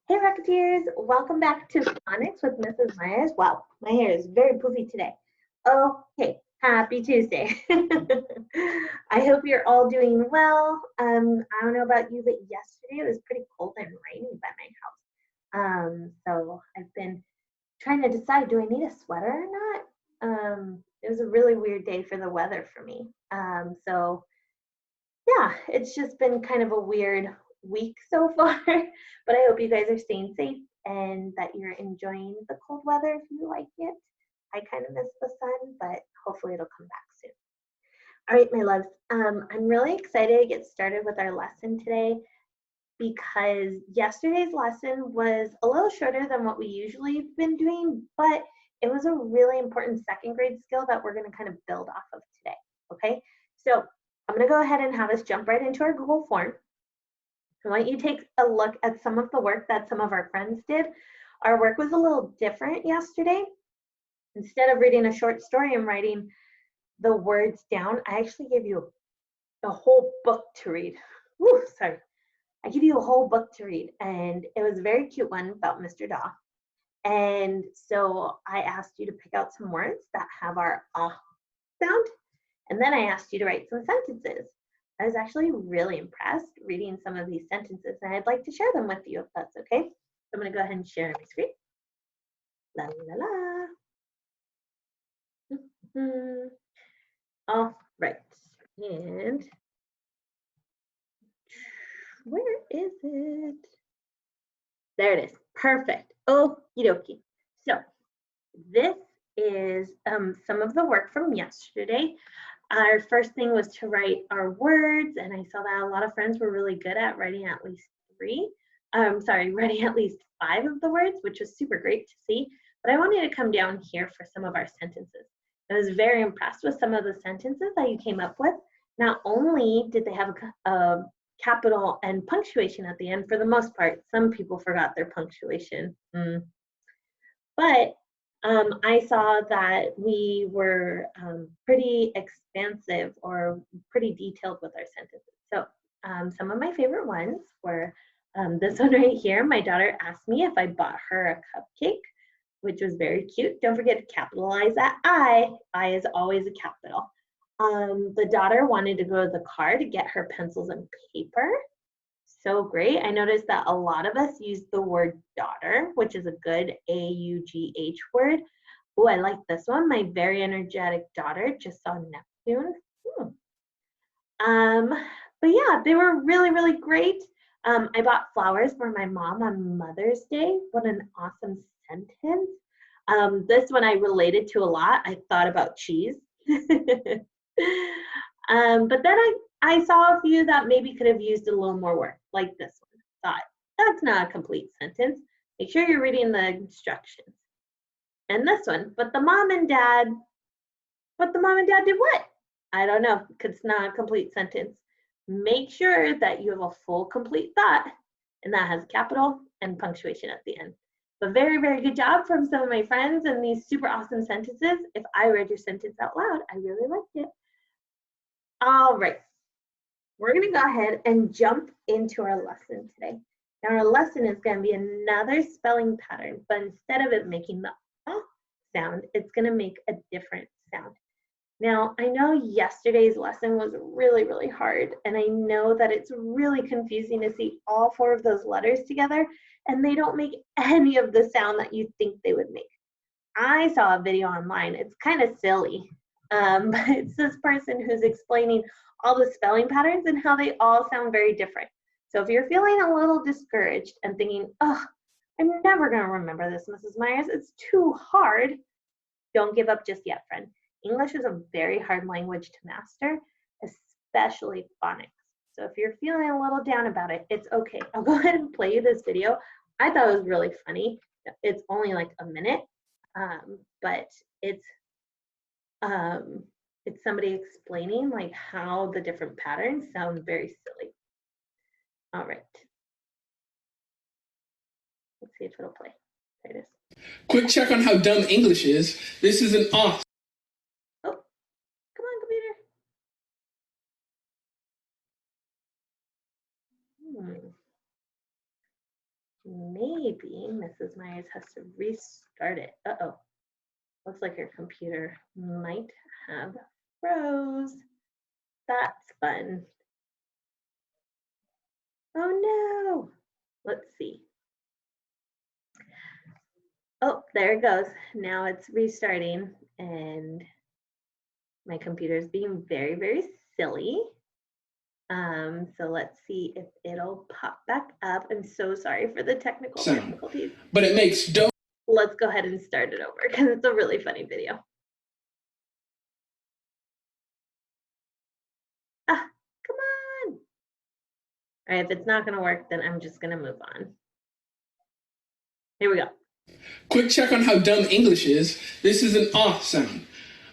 Hey Rocketeers, welcome back to Phonics with Mrs. Myers. Wow, my hair is very poofy today. Okay, happy Tuesday. I hope you're all doing well. I don't know about you, but yesterday it was pretty cold and rainy by my house. So I've been trying to decide, do I need a sweater or not? It was a really weird day for the weather for me. So yeah, it's just been kind of a weird week so far, but I hope you guys are staying safe and that you're enjoying the cold weather if you like it. I kind of miss the sun, but hopefully it'll come back soon. All right, my loves, I'm really excited to get started with our lesson today because yesterday's lesson was a little shorter than what we usually have been doing, but it was a really important second grade skill that we're going to kind of build off of today, okay? So I'm going to go ahead and have us jump right into our Google form. I want you to take a look at some of the work that some of our friends did. Our work was a little different yesterday. Instead of reading a short story and writing the words down, I actually gave you a whole book to read. Woo, sorry. I gave you a whole book to read, and it was a very cute one about Mr. Daw. And so I asked you to pick out some words that have our ah sound, and then I asked you to write some sentences. I was actually really impressed reading some of these sentences, and I'd like to share them with you if that's okay. So I'm going to go ahead and share my screen. La la la. All right. And where is it? There it is. Perfect. Okie dokie. So this is some of the work from yesterday. Our first thing was to write our words, and I saw that a lot of friends were really good at writing at least writing at least 5 of the words, which was super great to see. But I wanted to come down here for some of our sentences. I was very impressed with some of the sentences that you came up with. Not only did they have a capital and punctuation at the end, for the most part, some people forgot their punctuation. But I saw that we were pretty expansive or pretty detailed with our sentences. So some of my favorite ones were this one right here. My daughter asked me if I bought her a cupcake, which was very cute. Don't forget to capitalize that I. I is always a capital. The daughter wanted to go to the car to get her pencils and paper. So great. I noticed that a lot of us use the word daughter, which is a good A-U-G-H word. Oh, I like this one. My very energetic daughter just saw Neptune. But yeah, they were really, really great. I bought flowers for my mom on Mother's Day. What an awesome sentence. This one I related to a lot. I thought about cheese. But then I saw a few that maybe could have used a little more work, like this one. Thought, that's not a complete sentence. Make sure you're reading the instructions. And this one, but the mom and dad did what? I don't know, because it's not a complete sentence. Make sure that you have a full, complete thought, and that has capital and punctuation at the end. But very, very good job from some of my friends and these super awesome sentences. If I read your sentence out loud, I really liked it. All right, we're going to go ahead and jump into our lesson today. Now our lesson is going to be another spelling pattern, but instead of it making the ah sound, it's going to make a different sound. Now, I know yesterday's lesson was really, really hard, and I know that it's really confusing to see all 4 of those letters together, and they don't make any of the sound that you think they would make. I saw a video online. It's kind of silly, but it's this person who's explaining all the spelling patterns and how they all sound very different. So if you're feeling a little discouraged and thinking, oh, I'm never going to remember this, Mrs. Myers, it's too hard, don't give up just yet, friend. English is a very hard language to master, especially phonics. So if you're feeling a little down about it, it's okay. I'll go ahead and play you this video. I thought it was really funny. It's only like a minute, but it's somebody explaining like how the different patterns sound very silly. All right. Let's see if it'll play. There it is. Quick check on how dumb English is. This is an off. Oh, come on, computer. maybe Mrs. Myers has to restart it. Uh-oh. Looks like her computer might have froze. That's fun. Oh no. Let's see. Oh, there it goes. Now it's restarting and my computer is being very, very silly. So let's see if it'll pop back up. I'm so sorry for the technical difficulties. But it makes dough. Let's go ahead and start it over because it's a really funny video. Ah, come on. All right, if it's not gonna work, then I'm just gonna move on. Here we go. Quick check on how dumb English is. This is an ah sound,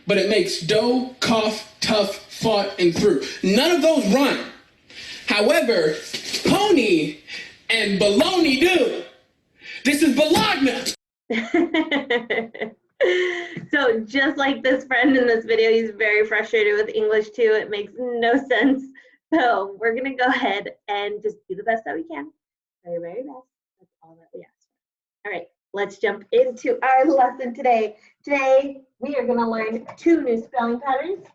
but it makes dough, cough, tough, fought, and through. None of those rhyme. However, pony and baloney do. This is Bologna. So just like this friend in this video, he's very frustrated with English too. It makes no sense. So we're gonna go ahead and just do the best that we can. Very, very best. That's all that we ask for. All right, let's jump into our lesson today. Today, we are gonna learn 2 new spelling patterns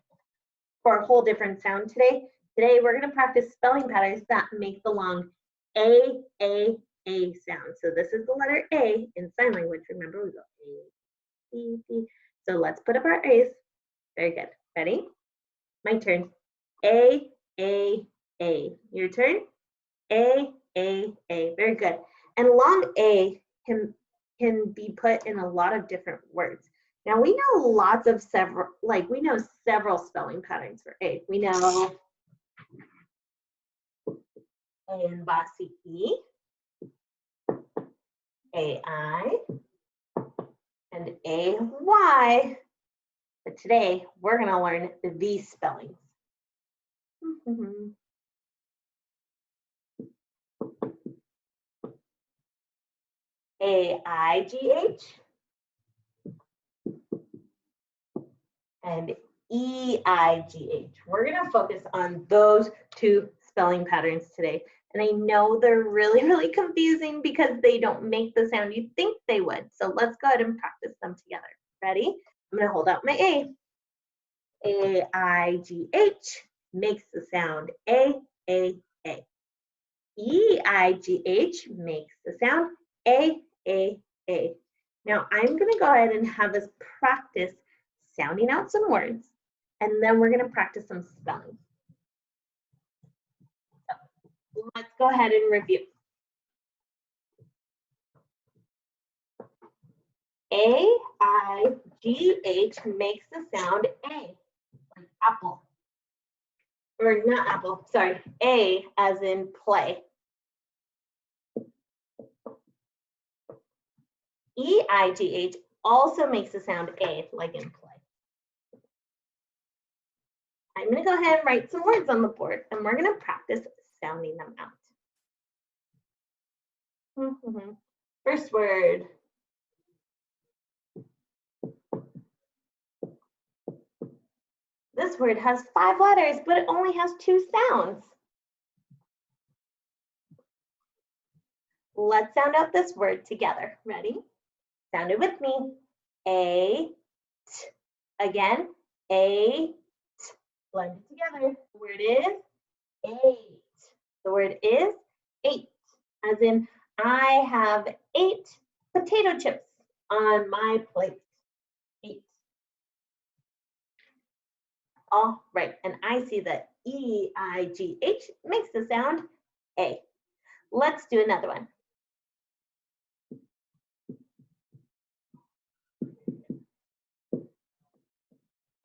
for a whole different sound today. Today, we're gonna practice spelling patterns that make the long A sound. So this is the letter A in sign language. Remember, we go A, B, B. So let's put up our A's. Very good. Ready? My turn. A. Your turn. A. Very good. And long A can be put in a lot of different words. Now we know several spelling patterns for A. We know A and bossy E, aigh, and aigh. But today we're going to learn these spellings. aigh and eigh. We're going to focus on those 2 spelling patterns today. And I know they're really, really confusing because they don't make the sound you think they would. So let's go ahead and practice them together. Ready? I'm going to hold out my A. aigh makes the sound A. Eigh makes the sound A. Now I'm going to go ahead and have us practice sounding out some words, and then we're going to practice some spelling. So let's go ahead and review. aigh makes the sound A, like apple. Or not apple, sorry, A as in play. eigh also makes the sound A, like in play. I'm going to go ahead and write some words on the board, and we're going to practice sounding them out. First word. This word has 5 letters, but it only has 2 sounds. Let's sound out this word together. Ready? Sound it with me. A, t. Again, A, t. Blend it together. The word is 8. The word is 8. As in, I have 8 potato chips on my plate. 8. All right, and I see that eigh makes the sound A. Let's do another one.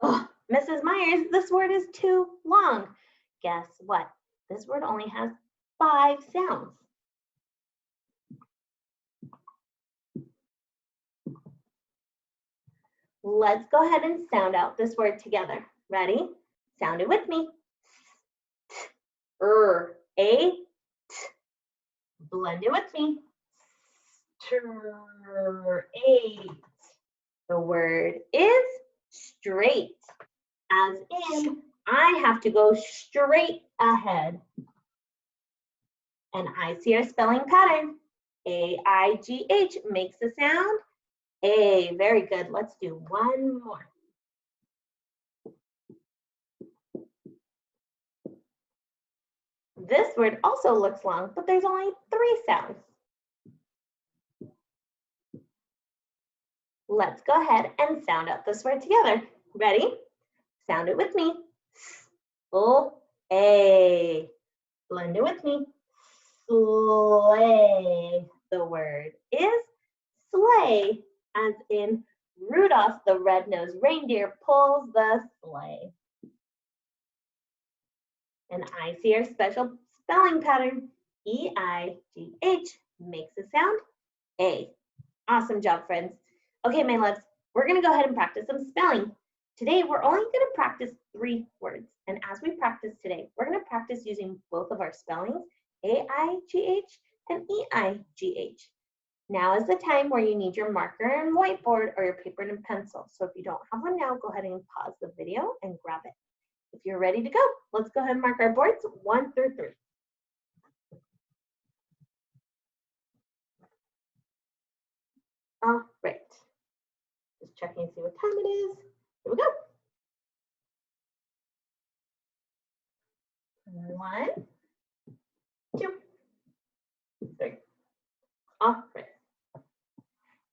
Oh, Mrs. Myers, this word is too long. Guess what? This word only has 5 sounds. Let's go ahead and sound out this word together. Ready? Sound it with me. A, t. Blend it with me. 8. The word is straight. As in, I have to go straight ahead. And I see our spelling pattern. A-I-G-H makes the sound A. Very good. Let's do one more. This word also looks long, but there's only 3 sounds. Let's go ahead and sound out this word together. Ready? Sound it with me. S-O-A. Blend it with me. Sleigh. The word is sleigh, as in Rudolph the red-nosed reindeer pulls the sleigh. And I see our special spelling pattern. E-I-G-H makes the sound A. Awesome job, friends. Okay, my loves, we're gonna go ahead and practice some spelling. Today, we're only gonna practice 3 words. And as we practice today, we're gonna practice using both of our spellings, A-I-G-H and E-I-G-H. Now is the time where you need your marker and whiteboard or your paper and pencil. So if you don't have one now, go ahead and pause the video and grab it. If you're ready to go, let's go ahead and mark our boards 1 through 3. All right. Just checking to see what time it is. Here we go. 1, 2, 3. All right.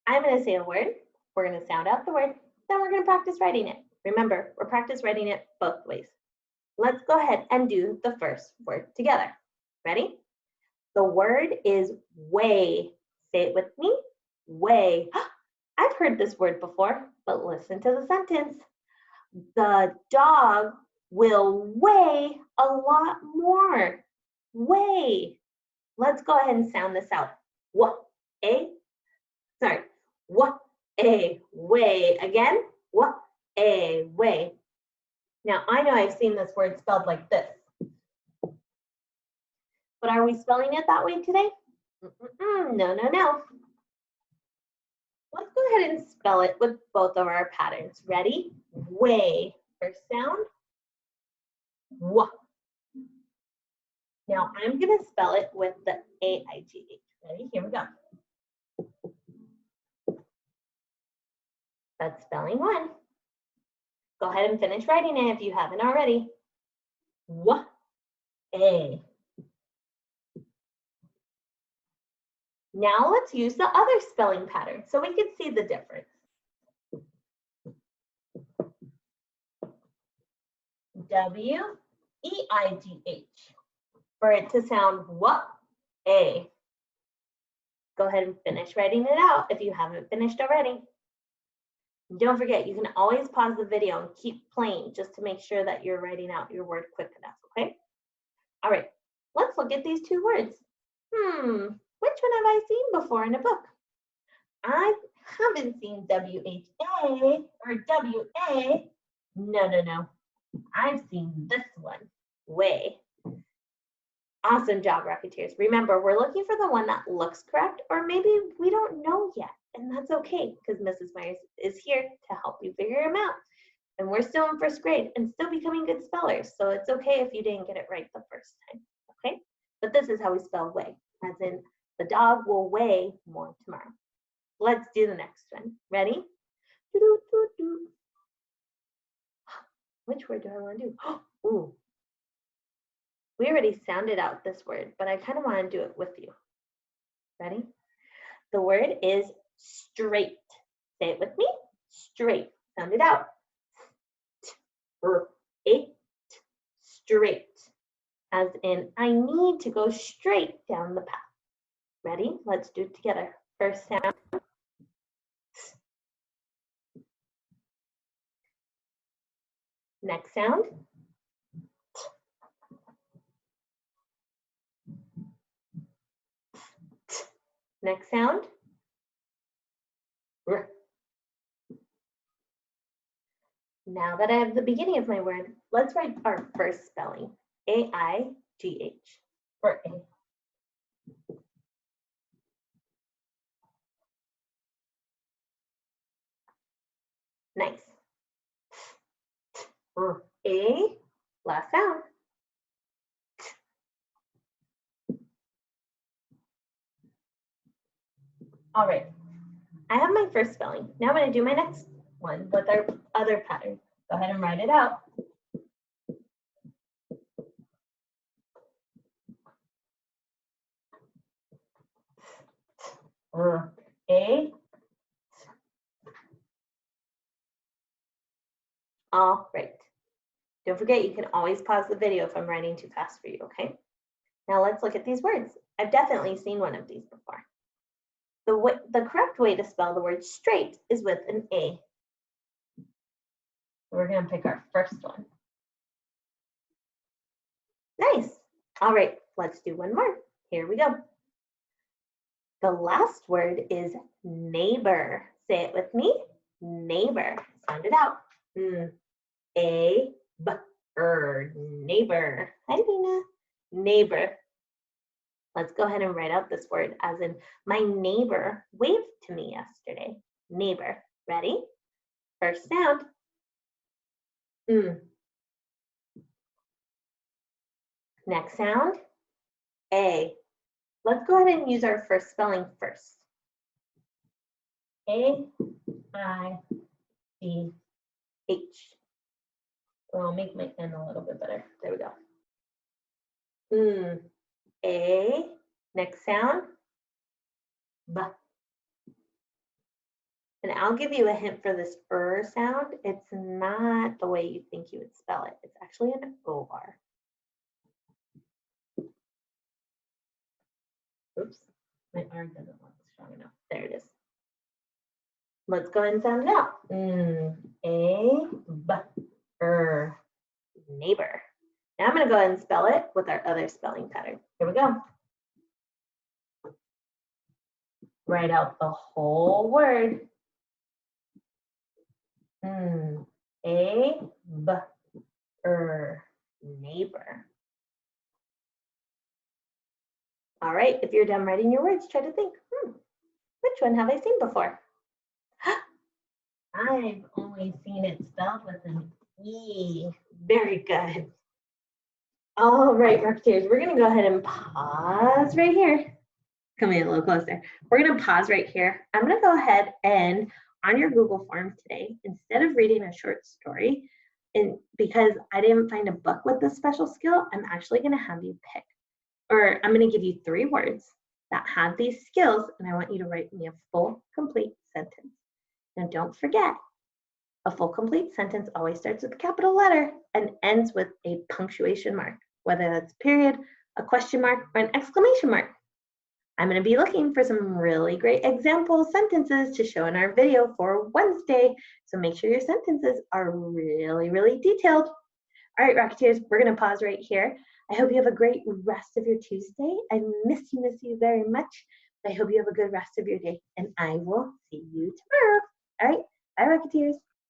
I'm going to say a word. We're going to sound out the word. Then we're going to practice writing it. Remember, we're practice writing it both ways. Let's go ahead and do the first word together. Ready? The word is weigh. Say it with me. Weigh. I've heard this word before, but listen to the sentence. The dog will weigh a lot more. Weigh. Let's go ahead and sound this out. Weigh. Weigh. Again. Weigh. Now, I know I've seen this word spelled like this. But are we spelling it that way today? No. Let's go ahead and spell it with both of our patterns. Ready? Weigh. First sound. W. Now, I'm going to spell it with the A-I-G-H. Ready? Here we go. That's spelling 1. Go ahead and finish writing it if you haven't already. W-A. Now let's use the other spelling pattern so we can see the difference. W-E-I-G-H. For it to sound W-A. Go ahead and finish writing it out if you haven't finished already. Don't forget, you can always pause the video and keep playing just to make sure that you're writing out your word quick enough, okay? All right, let's look at these 2 words. Which one have I seen before in a book? I haven't seen W-H-A or W-A. No. I've seen this one, weigh. Awesome job, Rocketeers. Remember, we're looking for the one that looks correct, or maybe we don't know yet. And that's okay, because Mrs. Myers is here to help you figure them out. And we're still in 1st grade and still becoming good spellers. So it's okay if you didn't get it right the first time, okay? But this is how we spell weigh, as in the dog will weigh more tomorrow. Let's do the next one. Ready? Which word do I want to do? Ooh. We already sounded out this word, but I kind of want to do it with you. Ready? The word is straight. Say it with me. Straight. Sound it out. Straight. As in, I need to go straight down the path. Ready? Let's do it together. First sound. Next sound. Next sound. Now that I have the beginning of my word, let's write our first spelling. A-I-G-H for A. Nice. A, last sound. All right, I have my first spelling. Now I'm going to do my next one with our other pattern. Go ahead and write it out. A. All right. Don't forget, you can always pause the video if I'm writing too fast for you, okay? Now let's look at these words. I've definitely seen one of these before. The correct way to spell the word straight is with an A. We're going to pick our first one. Nice. All right, let's do one more. Here we go. The last word is neighbor. Say it with me. Neighbor. Sound it out. Neighbor. Hi, Dina. Neighbor. Let's go ahead and write out this word as in my neighbor waved to me yesterday. Neighbor. Ready? First sound. Next sound. A. Let's go ahead and use our first spelling first. A-I-G-H. I'll make my N a little bit better. There we go. A. Next sound. B. And I'll give you a hint for this sound. It's not the way you think you would spell it. It's actually an O-R. Oops, my R doesn't look strong enough. There it is. Let's go ahead and sound it out. Neighbor. Now I'm going to go ahead and spell it with our other spelling pattern. Here we go. Write out the whole word. Neighbor. All right, if you're done writing your words, try to think, which one have I seen before? I've only seen it spelled with an E. Very good. All right, Rocketeers, we're gonna go ahead and pause right here. Come in a little closer. We're gonna pause right here. I'm gonna go ahead and on your Google Forms today, instead of reading a short story, and because I didn't find a book with this special skill, I'm actually gonna have you pick, or I'm gonna give you 3 words that have these skills, and I want you to write me a full, complete sentence. Now don't forget, a full, complete sentence always starts with a capital letter and ends with a punctuation mark, whether that's a period, a question mark, or an exclamation mark. I'm going to be looking for some really great example sentences to show in our video for Wednesday, so make sure your sentences are really, really detailed. All right, Rocketeers, we're going to pause right here. I hope you have a great rest of your Tuesday. I miss you very much. I hope you have a good rest of your day, and I will see you tomorrow. All right, bye, Rocketeers.